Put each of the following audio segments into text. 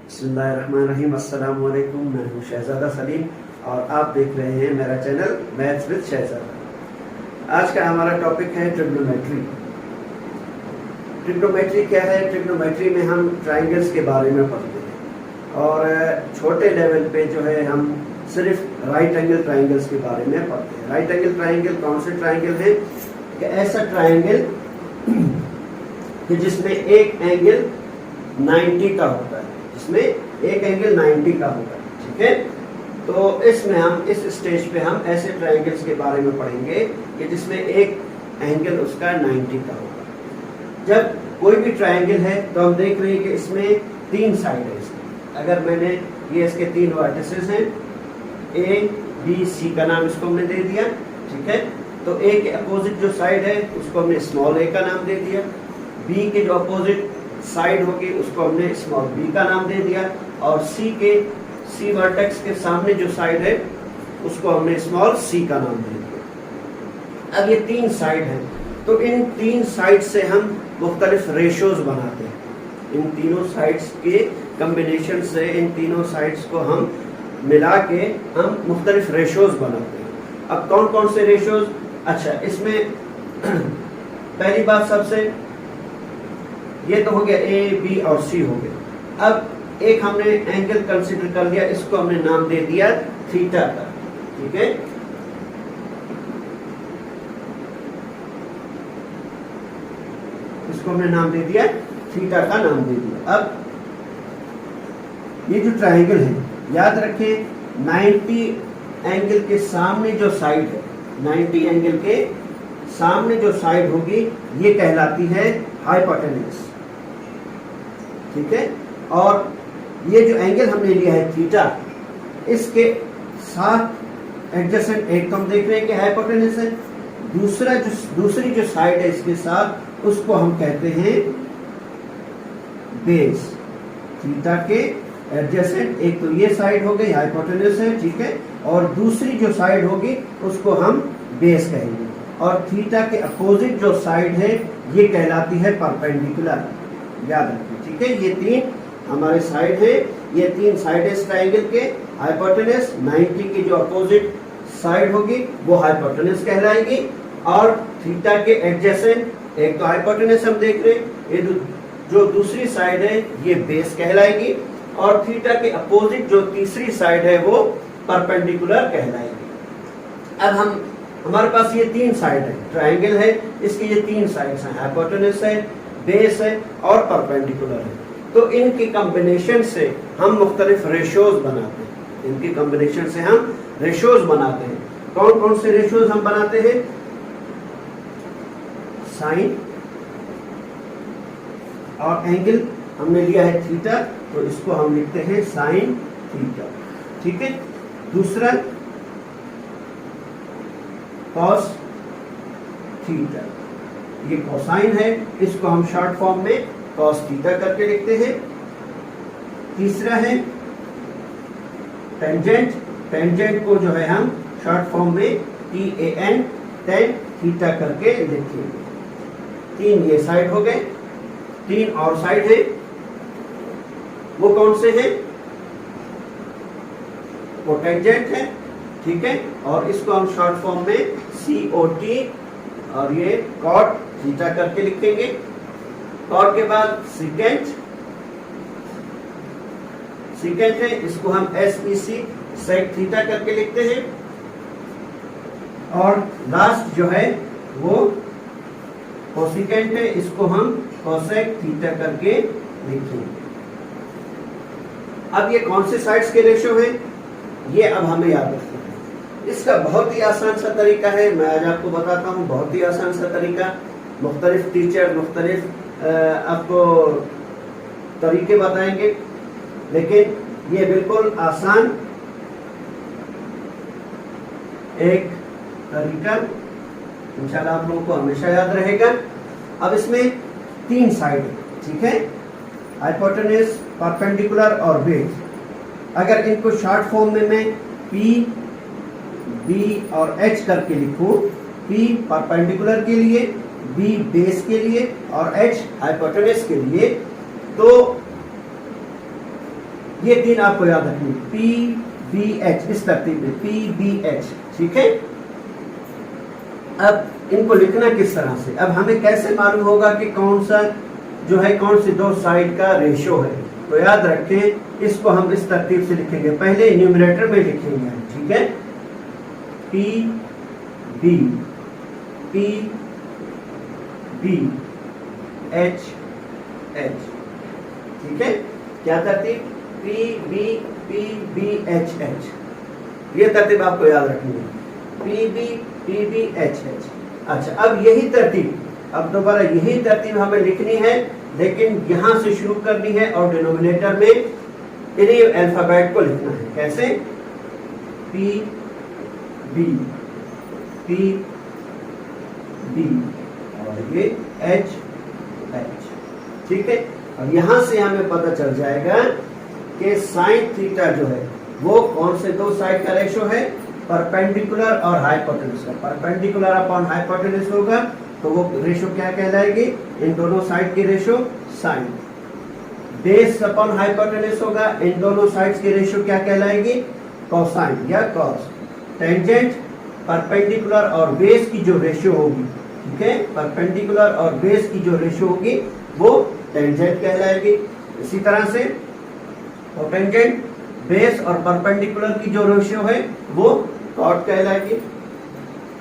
बिस्मिल्लाहिर्रहमानिर्रहीम। अस्सलाम वालेकुम। मैं हूँ शहजादा सलीम और आप देख रहे हैं मेरा चैनल मैथ्स विद शहजादा। आज का हमारा टॉपिक है ट्रिग्नोमेट्री। ट्रिग्नोमेट्री क्या है? ट्रिग्नोमेट्री में हम ट्राइंगल्स के बारे में पढ़ते हैं और छोटे लेवल पे जो है हम सिर्फ राइट एंगल ट्राइंगल्स के बारे में पढ़ते हैं। राइट एंगल ट्राइंगल कौन से ट्राइंगल है? कि ऐसा ट्राइंगल कि जिसमें एक एंगल 90 का होता है, जिसमें एक एंगल 90 का होता है। ठीक है, तो इसमें हम इस स्टेज पे हम ऐसे ट्राइंगल्स के बारे में पढ़ेंगे कि जिसमें एक एंगल उसका 90 का होगा। जब कोई भी ट्राइंगल है तो हम देख रहे हैं कि इसमें तीन साइड है। इसमें अगर मैंने ये इसके तीन वर्टिसेस हैं, ए बी सी का नाम इसको हमने दे दिया। ठीक है, तो ए के अपोजिट जो साइड है उसको हमने स्मॉल ए का नाम दे दिया। बी के जो अपोजिट साइड होगी उसको हमने स्मॉल बी का नाम दे दिया और सी वर्टेक्स के सामने जो साइड है उसको हमने स्मॉल सी का नाम दे दिया। अब ये तीन साइड है, तो इन तीन साइड से हम मुख्तलिफ रेशोज बनाते हैं। इन तीनों साइड्स के कम्बिनेशन से इन तीनों साइड्स को हम मिला के हम मुख्तलिफ रेशोज बनाते हैं। अब कौन कौन से रेशोज? अच्छा, इसमें पहली बात सबसे ये तो हो गया ए बी और सी हो गया। अब एक हमने एंगल कंसीडर कर लिया, इसको हमने नाम दे दिया थीटा का। ठीक है, इसको हमने नाम दे दिया थीटा का नाम दे दिया। अब ये जो ट्राइंगल है, याद रखें 90 एंगल के सामने जो साइड है, 90 एंगल के सामने जो साइड होगी ये कहलाती है हाइपोटेन्यूज। ठीक है, और ये जो एंगल हमने लिया है थीटा, इसके साथ एडजेसेंट एक तो हम देख रहे हैं कि हाइपोटेन्यूज है, दूसरी जो साइड है इसके साथ उसको हम कहते हैं बेस। थीटा के एडजेसेंट एक तो ये साइड हो गई हाइपोटेन्यूज है, ठीक है, और दूसरी जो साइड होगी उसको हम बेस कहेंगे। और थीटा के अपोजिट जो साइड है ये कहलाती है परपेंडिकुलर। याद रखिए, ठीक है, ये तीन हमारे साइड है, ये तीन साइड है इस ट्राइंगल के। हाइपोटेन्यूज 90 की जो अपोजिट साइड होगी वो हाइपोटेन्यूज कहलाएगी, और थीटा के एडजेसेंट एक तो हाइपोटेन्यूज हम देख रहे हैं, ये जो दूसरी साइड है ये बेस कहलाएगी, और थीटा के अपोजिट जो तीसरी साइड है वो परपेंडिकुलर कहलाएगी। अब हमारे पास ये तीन साइड है, ट्राइंगल है, इसकी ये तीन साइड्स हैं, हाइपोटेन्यूज है, बेस है और परपेंडिकुलर है। तो इनकी कॉम्बिनेशन से हम मुख्तलिफ रेशोज बनाते हैं। इनकी कॉम्बिनेशन से हम रेशोज बनाते हैं। कौन कौन से रेशोज हम बनाते हैं? साइन और एंगल हमने लिया है थीटा, तो इसको हम लिखते हैं साइन थीटा। ठीक है, दूसरा कॉस थीटा, ये कोसाइन है, इसको हम शॉर्ट फॉर्म में कॉस थीटा करके लिखते हैं। तीसरा है टेंजेंट, टेंजेंट को जो है हम शॉर्ट फॉर्म में TAN टेन थीटा करके लिखेंगे। तीन ये साइड हो गए, तीन और साइड है, वो कौन से हैं? वो टेंजेंट है, ठीक है, और इसको हम शॉर्ट फॉर्म में COT और ये कॉट थीटा करके लिखेंगे। कॉट के बाद सेकेंट है, इसको हम SEC सेक थीटा करके लिखते हैं, और लास्ट जो है वो कोसेकेंट है, इसको हम कोसेक थीटा करके लिखेंगे। अब ये कौन से साइड्स के रेशो हैं ये अब हमें याद रखना है। इसका बहुत ही आसान सा तरीका है, मैं आज आपको बताता हूँ, बहुत ही आसान सा तरीका। मुख्तलिफ टीचर मुख्तलिफ आपको तरीके बताएंगे, लेकिन ये बिल्कुल आसान एक तरीका इंशाल्लाह आप लोगों को हमेशा याद रहेगा। अब इसमें तीन साइड है, ठीक है, हाइपोटेन्यूज, परपेंडिकुलर और बेस। अगर इनको शॉर्ट फॉर्म में मैं P, B और H करके लिखूं, P परपेंडिकुलर के लिए, B बेस के लिए और H हाइपोटेन्यूज के लिए, तो ये 3 आपको याद रखनी, PBH इस तरतीब में, PBH, ठीक है। अब इनको लिखना किस तरह से, अब हमें कैसे मालूम होगा कि कौन सा जो है कौन सी दो साइड का रेशो है। तो याद रखें इसको हम इस तरतीब से लिखेंगे, पहले न्यूमरेटर में लिखेंगे, ठीक है, PB PBH H, ठीक है। क्या तरतीब, PBH, ये तरतीब आपको याद रखनी है, PBH। अच्छा, अब यही तरतीब, अब दोबारा यही तरतीब हमें लिखनी है, लेकिन यहां से शुरू करनी है और डिनोमिनेटर में इन्हीं अल्फाबेट को लिखना है। कैसे, PB और ये H, ठीक है। और यहां से हमें पता चल जाएगा कि साइन थीटा जो है वो कौन से दो साइड का रेशो है, परपेंडिकुलर और हाइपोटेन्यूज का। परपेंडिकुलर अपॉन हाइपोटेन्यूज होगा तो वो रेशो क्या कहलाएगी, इन दोनों साइड की ratio sine. Base upon hypotenuse होगा, इन दोनों साइड्स की रेशो क्या कहलाएगी, कोसाइन या कॉस। टेंजेंट परपेंडिकुलर और बेस की जो रेशो होगी, ठीक है, परपेंडिकुलर और बेस की जो रेशो होगी वो टेंजेंट कहलाएगी। इसी तरह से कोटेंजेंट, बेस और परपेंडिकुलर की जो रेशो है वो कॉट कहलाएगी।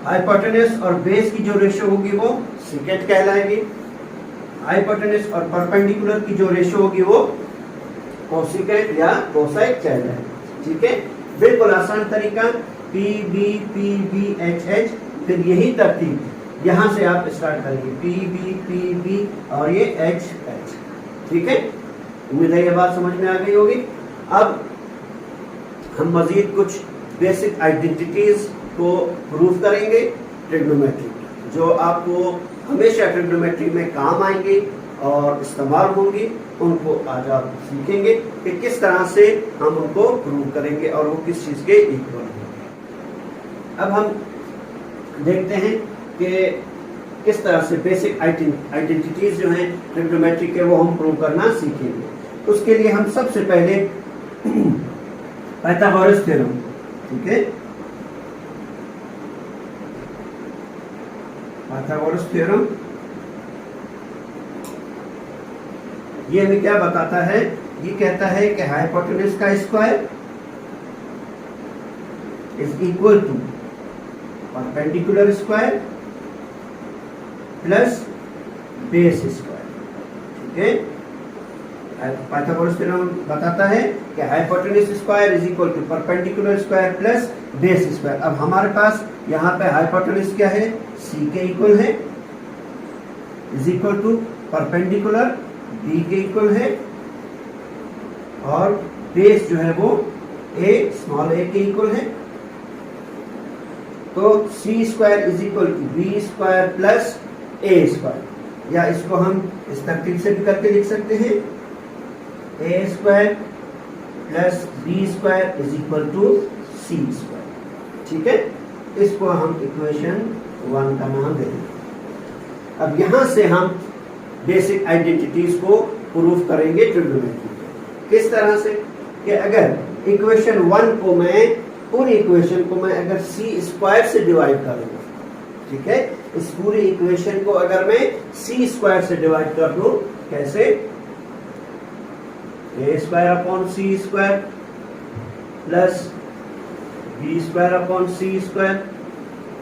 हाइपोटेन्यूज और बेस की जो रेशो होगी वो सीकेंट कहलाएगी। हाइपोटेन्यूज और परपेंडिकुलर की जो रेशो होगी वो कोसिकेंट या कोसाइक कहलाएगी, ठीक है। बिल्कुल आसान तरीका, PBH, फिर यही तरतीब यहां से आप स्टार्ट करेंगे, PB और ये H, ठीक है। उम्मीद है ये बात समझ में आ गई होगी। अब हम मजीद कुछ बेसिक आइडेंटिटीज को प्रूव करेंगे ट्रिग्नोमेट्री, जो आपको हमेशा ट्रिग्नोमेट्री में काम आएंगे और इस्तेमाल होंगी। उनको आज आप सीखेंगे कि किस तरह से हम उनको प्रूव करेंगे और वो किस चीज के इक्वल होंगे। अब हम देखते हैं कि किस तरह से बेसिक आइडेंटिटीज जो हैं ट्रिग्नोमेट्री के वो हम प्रूव करना सीखेंगे। उसके लिए हम सबसे पहले पाइथागोरस थ्योरम, ठीक है, पाइथागोरस थ्योरम ये हमें क्या बताता है, ये कहता है कि हाइपोटेन्यूज का square is equal to perpendicular square plus base square, ठीक है। पाइथागोरस थ्योरम बताता है कि hypotenuse square is equal to perpendicular square plus base square. अब हमारे पास यहाँ पे हाइपोटेन्यूज क्या है, c के इक्वल है, is equal to perpendicular b के इक्वल है, और बेस जो है वो a स्मॉल a के इक्वल है। तो c square is equal to b square plus a square, या इसको हम इस तरतीब से भी करके लिख सकते हैं, a square plus b square is equal to c square, ठीक है। इसको हम इक्वेशन 1 का नाम देंगे। अब यहां से हम बेसिक आइडेंटिटीज को प्रूफ करेंगे ट्रिग्नोमेट्री। किस तरह से कि अगर इक्वेशन 1 को मैं पूरी इक्वेशन को मैं अगर c स्क्वायर से डिवाइड करूंगा, ठीक है, इस पूरी इक्वेशन को अगर मैं c स्क्वायर से डिवाइड कर दूं, कैसे, a square upon c square plus b square upon c square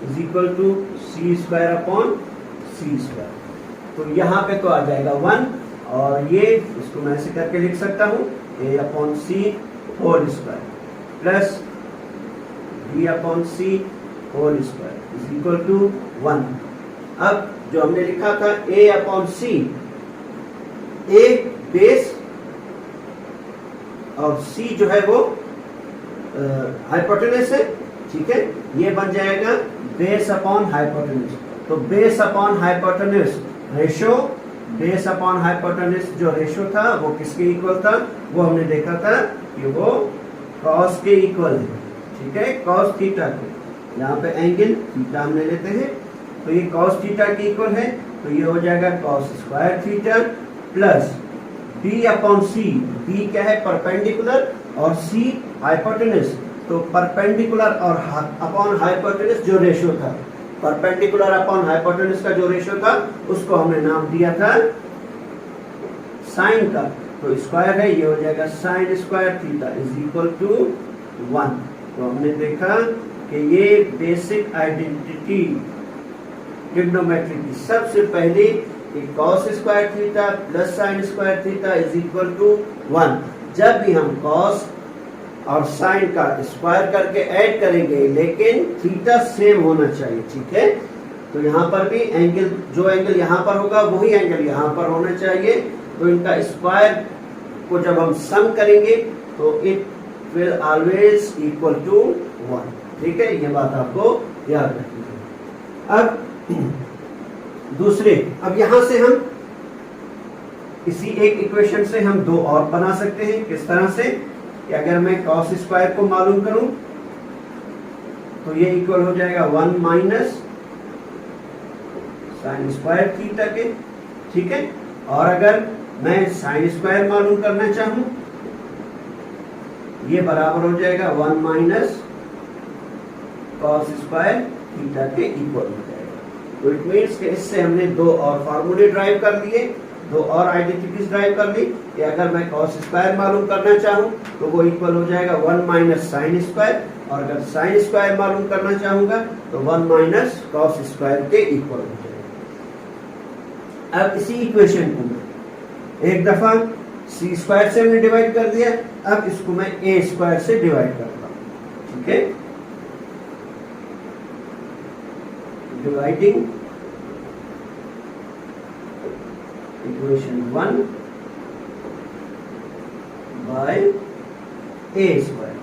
is equal to c square upon c square. तो यहाँ पे तो आ जाएगा 1, और ये इसको मैं ऐसे करके लिख सकता हूँ, a upon c whole square plus b upon c whole square is equal to 1। अब जो हमने लिखा था a upon c, a base और c जो है वो हाइपोटेन्यूज है, ठीक है, ये बन जाएगा बेस अपॉन हाइपोटेन्यूज। तो base upon hypotenuse ratio, base upon hypotenuse जो रेशो था वो किसके इक्वल था, वो हमने देखा था कि वो कॉस के इक्वल है, ठीक है, कॉस थीटा के। यहाँ पे एंगल थीटा हमने लेते हैं, तो ये कॉस थीटा के इक्वल है, तो ये हो जाएगा cos square theta plus B upon C, B क्या है परपेंडिकुलर और सी हाइपोटेनस, तो परपेंडिकुलर और अपॉन हाइपोटेनस जो रेशियो था, परपेंडिकुलर अपॉन हाइपोटेनस का जो रेशियो था उसको हमने नाम दिया था साइन का, तो स्क्वायर है, ये हो जाएगा sine square theta is equal to 1। तो हमने देखा कि ये बेसिक आइडेंटिटी ट्रिग्नोमेट्री की सबसे पहली cos square theta plus sine square theta is equal to 1। जब भी हम कॉस और साइन का स्क्वायर करके ऐड करेंगे लेकिन थीटा सेम होना चाहिए, ठीक है। तो यहाँ पर भी एंगल, जो एंगल यहाँ पर होगा वही एंगल यहाँ पर होना चाहिए, तो इनका स्क्वायर को जब हम सम करेंगे तो it will always equal to 1, ठीक है। ये बात आपको याद रखनी है। अब दूसरे, अब यहां से हम इसी एक इक्वेशन से हम दो और बना सकते हैं। किस तरह से कि अगर मैं कॉस स्क्वायर को मालूम करूं तो ये इक्वल हो जाएगा 1 माइनस साइन स्क्वायर थीटा के, ठीक है। और अगर मैं साइन स्क्वायर मालूम करना चाहूं ये बराबर हो जाएगा 1 माइनस कॉस स्क्वायर थीटा के इक्वल हो जाएगा। तो इट मीन्स कि इससे हमने दो और फार्मूले ड्राइव कर लिए, दो और आइडेंटिटीज ड्राइव कर ली कि अगर मैं कॉस स्क्वायर मालूम करना चाहूं तो वो इक्वल हो जाएगा 1 माइनस साइन स्क्वायर, और अगर साइन स्क्वायर मालूम करना चाहूंगा तो 1 माइनस कॉस स्क्वायर के इक्वल हो जाएगा। अब इसी इक्वेशन को मैं एक दफा सी स्क्वायर से हमने डिवाइड कर दिया, अब इसको मैं ए स्क्वायर से डिवाइड करता हूं, ठीक है। डिवाइडिंग इक्वेशन 1 बाय ए स्क्वायर।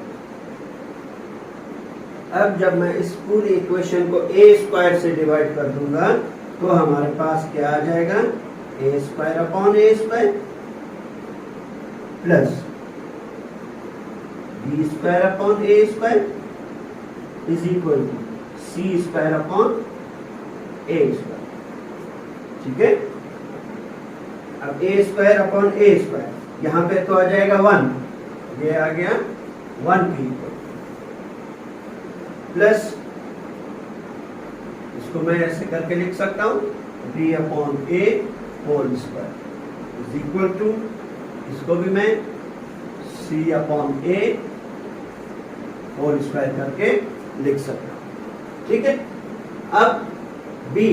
अब जब मैं इस पूरी इक्वेशन को ए स्क्वायर से डिवाइड कर दूंगा तो हमारे पास क्या आ जाएगा, A square upon A square plus B square upon A square is equal to C square upon A square, ठीक है। अब A square upon A square यहां पे तो आ जाएगा 1, ये आ गया 1 की इक्वल, प्लस इसको मैं ऐसे करके लिख सकता हूं B upon A whole square is equal to, इसको भी मैं C upon A whole square करके लिख सकता हूं, ठीक है। अब बी,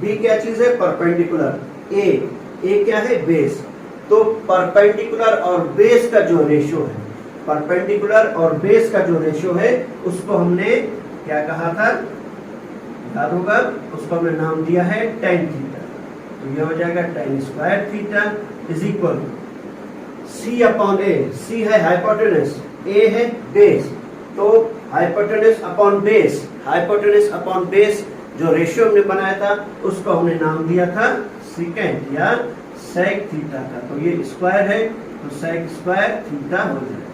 बी क्या चीज है, परपेंडिकुलर। ए क्या है, बेस। तो परपेंडिकुलर और बेस का जो रेशियो है, परपेंडिकुलर और बेस का जो रेशियो है उसको हमने क्या कहा था, याद होगा, उसको हमने नाम दिया है tan थीटा। तो ये हो जाएगा tan square theta is equal C upon A, C है हाइपोटेनस, ए है बेस, तो hypotenuse upon base, hypotenuse upon base जो रेशियो हमने बनाया था उसको हमने नाम दिया था सेकेंड या सेक थीटा का। तो ये स्क्वायर है तो सेक स्क्वायर थीटा हो जाएगा।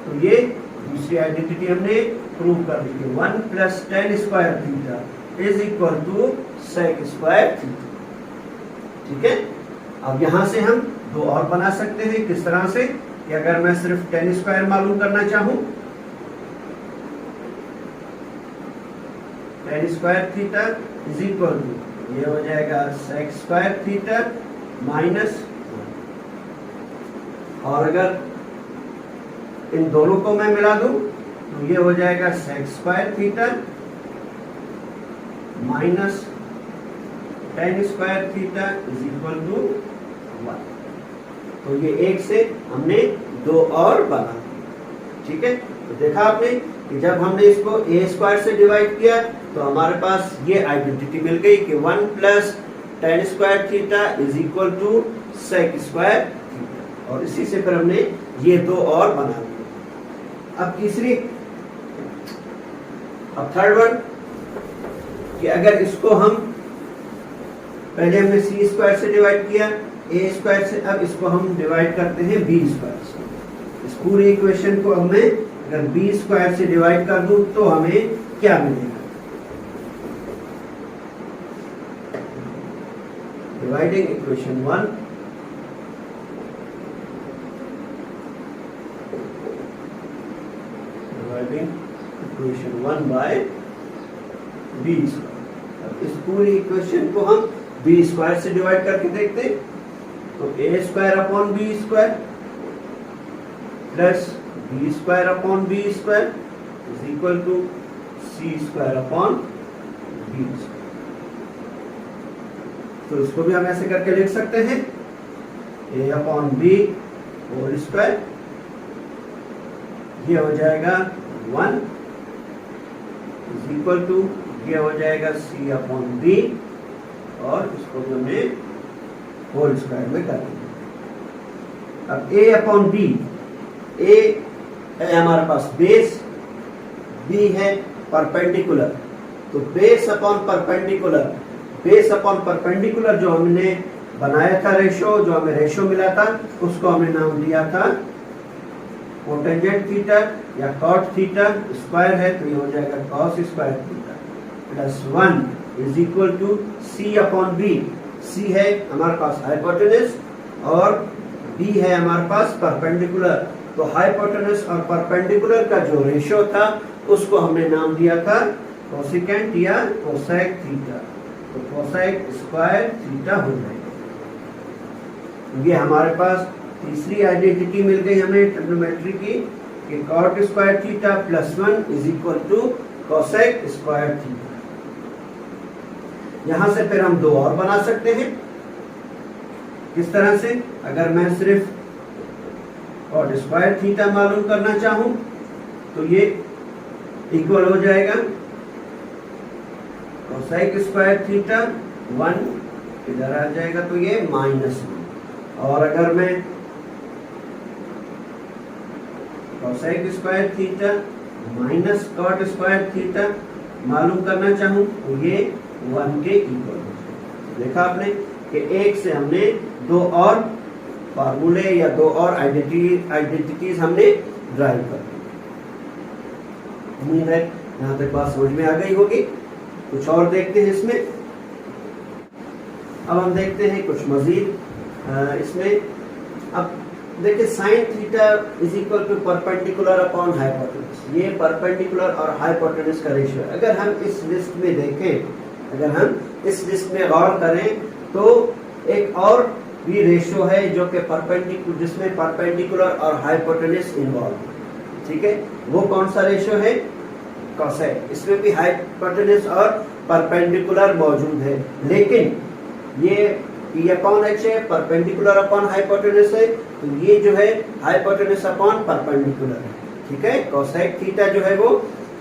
तो ये दूसरी आइडेंटिटी हमने प्रूव कर दी कि 1 प्लस tan square theta is equal to sec square theta, ठीक है। अब यहां से हम दो और बना सकते हैं। किस तरह से कि अगर मैं सिर्फ tan स्क्वायर मालूम करना चाहूं, tan square theta is equal to, ये हो जाएगा सेक स्क्वायर थीटा माइनस 1, और अगर इन दोनों को मैं मिला दूं तो ये हो जाएगा sec square theta minus tan square theta is equal to 1। तो ये एक से हमने दो और बना दिए, ठीक है। तो देखा आपने कि जब हमने इसको ए स्क्वायर से डिवाइड किया तो हमारे पास ये आइडेंटिटी मिल गई कि 1 प्लस tan square theta is equal to sec square theta, और इसी से फिर हमने ये दो और बना दिए। अब तीसरी, अब थर्ड वन कि अगर इसको हम पहले हमने सी स्क्वायर से डिवाइड किया ए स्क्वायर से, अब इसको हम डिवाइड करते हैं बी स्क्वायर से। इस पूरी इक्वेशन को हमें अगर बी स्क्वायर से डिवाइड कर दूं तो हमें क्या मिलेगा, dividing equation 1 dividing equation 1 by B square. अब इस पूरी इक्वेशन को हम बी स्क्वायर से डिवाइड करके देखते हैं, तो A square upon B square plus B square upon B square is equal to C square upon B square. तो इसको भी हम ऐसे करके लिख सकते हैं, A upon B whole square, ये हो जाएगा 1 इज इक्वल टू, ये हो जाएगा सी अपॉन बी, और इसको भी हमने होल स्क्वायर में कर दिया। अब ए अपॉन बी, ए है हमारे पास बेस, बी है परपेंडिकुलर, तो base upon perpendicular, base upon perpendicular जो हमने बनाया था रेशो, जो हमें रेशो मिला था, उसको हमने नाम दिया था कोटेंजेंट थीटा या कॉट थीटा, स्क्वायर है तो ये हो जाएगा cos square theta plus 1 is equal to C upon B. C है हमारे पास हाइपोटेनस और बी है हमारे पास परपेंडिकुलर, तो हाइपोटेनस और परपेंडिकुलर का जो रेशो था उसको हमने नाम दिया था कोसेकेंट या कोसेक थीटा, तो कोसेक स्क्वायर थीटा हो जाएगा। ये हमारे पास तीसरी आइडेंटिटी मिल गई हमें ट्रिग्नोमेट्री की कि cot square theta plus 1 is equal to cosec square theta. यहां से फिर हम दो और बना सकते हैं। किस तरह से? अगर मैं सिर्फ कॉट स्क्वायर थीटा मालूम करना चाहूं तो ये इक्वल हो जाएगा कोसेक स्क्वायर थीटा 1 इधर आ जाएगा तो ये -1, और अगर मैं cosec square theta minus cot square theta मालूम करना चाहूं तो ये 1 के इक्वल हो जाएगा। देखा आपने कि एक से हमने दो और फार्मूले या दो और आइडेंटिटीज हमने ड्राइव कर दी। उम्मीद है यहाँ तक बात समझ में आ गई होगी। कुछ और देखते हैं इसमें। अब हम देखते हैं कुछ मजीद इसमें। अब देखिए sine theta is equal to perpendicular upon hypotenuse, ये परपेंडिकुलर और हाइपोटेनस का रेशियो है। अगर हम इस लिस्ट में देखें, अगर हम इस लिस्ट में गौर करें तो एक और भी रेशियो है जो कि परपेंडिकुलर, जिसमें परपेंडिकुलर और हाइपोटेनस इन्वॉल्व है। ठीक है, वो कौन सा रेशियो है? कोसेक। इसमें भी हाइपोटेनस और परपेंडिकुलर मौजूद है, लेकिन ये P अपॉन H है, परपेंडिकुलर अपॉन हाइपोटेनस है, तो ये जो है हाइपोटेनस अपॉन परपेंडिकुलर है। ठीक है, कोसेक थीटा जो है वो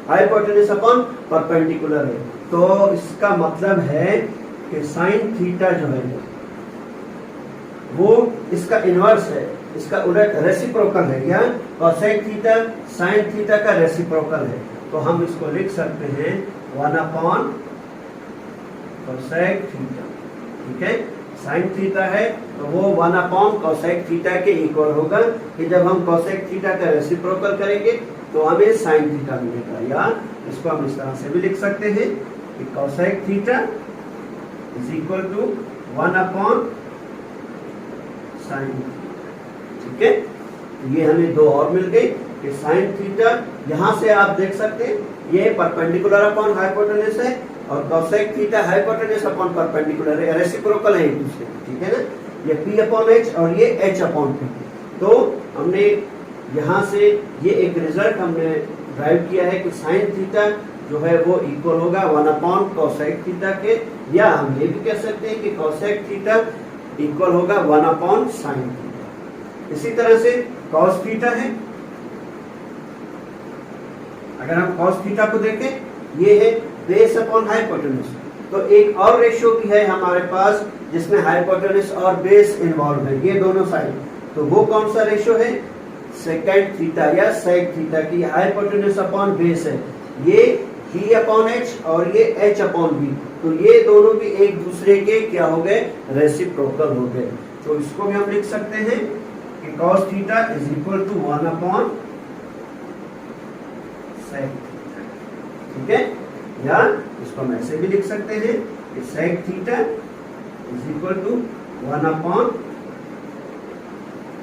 हाइपोटेनस अपॉन परपेंडिकुलर है। तो इसका मतलब है कि साइन थीटा जो है वो इसका इनवर्स है, इसका उलट रेसिप्रोकल है। क्या? कोसेक थीटा साइन थीटा का रेसिप्रोकल है। तो हम इसको लिख सकते हैं 1 अपॉन कोसेक थीटा। ठीक है, साइन थीटा है तो वो 1 अपॉन कोसेक थीटा के इक्वल होगा कि जब हम कोसेक थीटा का रेसिप्रोकल करेंगे तो हमें साइन थीटा मिलेगा। या इसको हम इस तरह से भी लिख सकते हैं कि cosec theta is equal to 1 upon sine theta. ठीक है, ये हमें दो और मिल गई कि साइन थीटा, यहां से आप देख सकते हैं ये परपेंडिकुलर अपॉन हाइपोटेनस है और cosec theta hypotenuse upon perpendicular है, रेसिप्रोकल है एक दूसरे के। ठीक है ना, ये P अपॉन H और ये H अपॉन P। तो हमने यहाँ से ये एक रिजल्ट हमने ड्राइव किया है कि साइन थीटा जो है वो इक्वल होगा 1 अपॉन कोसेक थीटा के, या हम ये भी कह सकते हैं कि कोसेक थीटा इक्वल होगा 1 अपॉन साइन थीटा। इसी तरह से कॉस थीटा है। अगर हम कॉस थीटा को देखें, ये है बेस अपॉन हाइपोटेनस। तो एक और रेशियो भी है हमारे पास जिसमें हाइपोटेनस और बेस इन्वॉल्व है, ये दोनों साइड। तो वो कौन सा रेशियो है? सेकेंड थीटा या सेक थीटा की हाइपोटेनस अपॉन बेस है। ये P अपॉन H और ये H अपॉन B, तो ये दोनों भी एक दूसरे के क्या हो गए? रेसिप्रोकल हो गए। तो इसको भी हम लिख सकते हैं कि cos theta is equal to 1 upon sec theta. ठीक है, या इसको हम ऐसे भी लिख सकते हैं कि sec theta is equal to 1 upon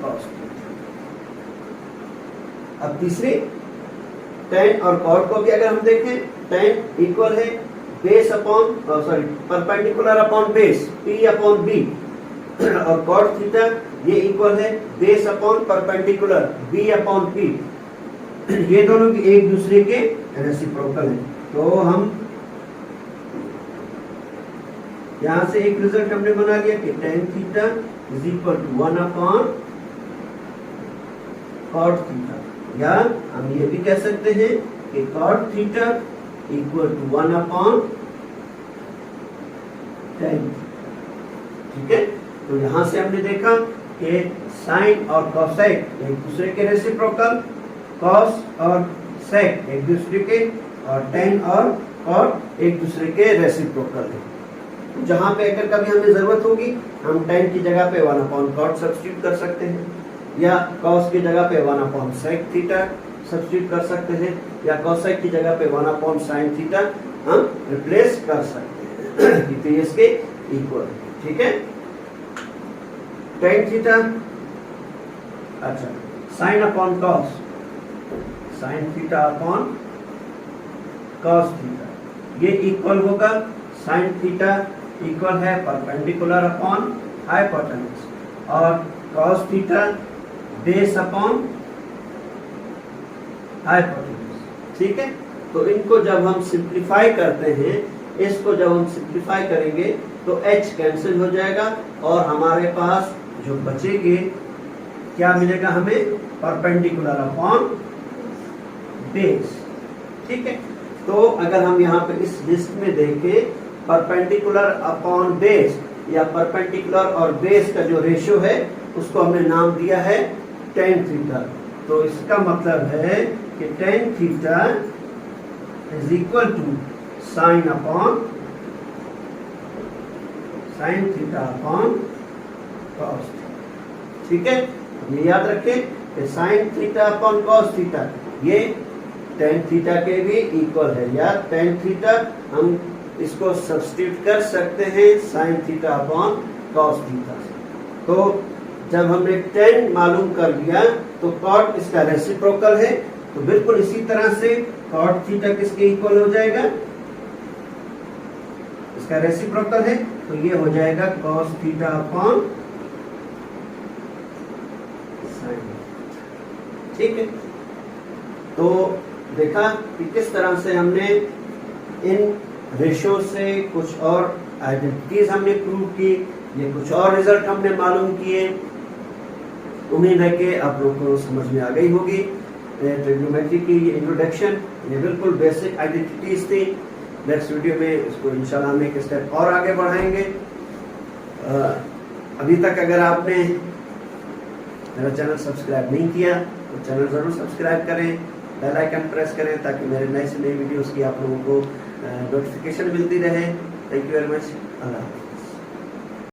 cos theta. अब तीसरी tan और cot को भी अगर हम देखें, tan इक्वल है base upon perpendicular upon base P upon B और cot थीटा ये इक्वल है base upon perpendicular B upon P। ये दोनों की एक दूसरे के रेसिप्रोकल है। तो हम यहां से एक रिजल्ट हमने बना लिया कि tan theta is equal to 1 upon cot theta, या हम ये भी कह सकते हैं कि cot theta equal to 1 upon tan। ठीक है, तो यहां से हमने देखा कि साइन और कोसेक एक दूसरे के रेसिप्रोकल, cos और sec एक दूसरे के, और tan और cot एक दूसरे के रेसिप्रोकल है। जहां पे अगर कभी हमें जरूरत होगी हम tan की जगह पे 1 अपॉन cot सब्स्टिट्यूट कर सकते हैं, या cos की जगह पे 1 अपॉन sec थीटा सब्स्टिट्यूट कर सकते हैं, या cosec की जगह पे 1 अपॉन sin थीटा हम रिप्लेस कर सकते हैं तो ये इसके इक्वल है। ठीक है, tan थीटा, अच्छा sin upon cos, sin theta upon cos theta ये इक्वल होगा sin थीटा इक्वल है परपेंडिकुलर अपॉन हाइपोटेन्यूज, और cos theta base upon hypotenuse. ठीक है, तो इनको जब हम सिंप्लीफाई करते हैं, इसको जब हम सिंप्लीफाई करेंगे तो h कैंसिल हो जाएगा और हमारे पास जो बचेंगे क्या मिलेगा हमें, परपेंडिकुलर अपॉन बेस। ठीक है, तो अगर हम यहाँ पे इस लिस्ट में देखें परपेंडिकुलर अपॉन बेस या परपेंडिकुलर और बेस का जो रेशियो है उसको हमने नाम दिया है tan थीटा। तो इसका मतलब है कि tan theta is equal to sine theta upon cos। ठीक है, ये याद रखें कि sine theta upon cos theta ये tan थीटा के भी इक्वल है, या tan थीटा हम इसको सब्स्टिट्यूट कर सकते हैं sin theta upon cos theta से। तो जब हमने tan मालूम कर लिया तो cot इसका रेसिप्रोकल है, तो बिल्कुल इसी तरह से cot थीटा किसके इक्वल हो जाएगा, इसका रेसिप्रोकल है, तो ये हो जाएगा cos थीटा अपॉन sin। ठीक है, तो देखा कि किस तरह से हमने इन रेशियो से कुछ और आइडेंटिटीज हमने प्रूव की, ये कुछ और रिजल्ट हमने मालूम किए। उम्मीद है कि आप लोगों को समझ में आ गई होगी। ट्रिग्नोमेट्री की ये इंट्रोडक्शन, ये बिल्कुल बेसिक आइडेंटिटीज थी। नेक्स्ट वीडियो में इसको इंशाल्लाह हम एक स्टेप और आगे बढ़ाएंगे। अभी तक अगर आपने मेरा चैनल सब्सक्राइब नहीं किया तो चैनल ज़रूर सब्सक्राइब करें, बेल आइकन प्रेस करें ताकि मेरे नए से नए वीडियोस की आप लोगों को नोटिफिकेशन मिलती रहे। Thank you very much. Allah.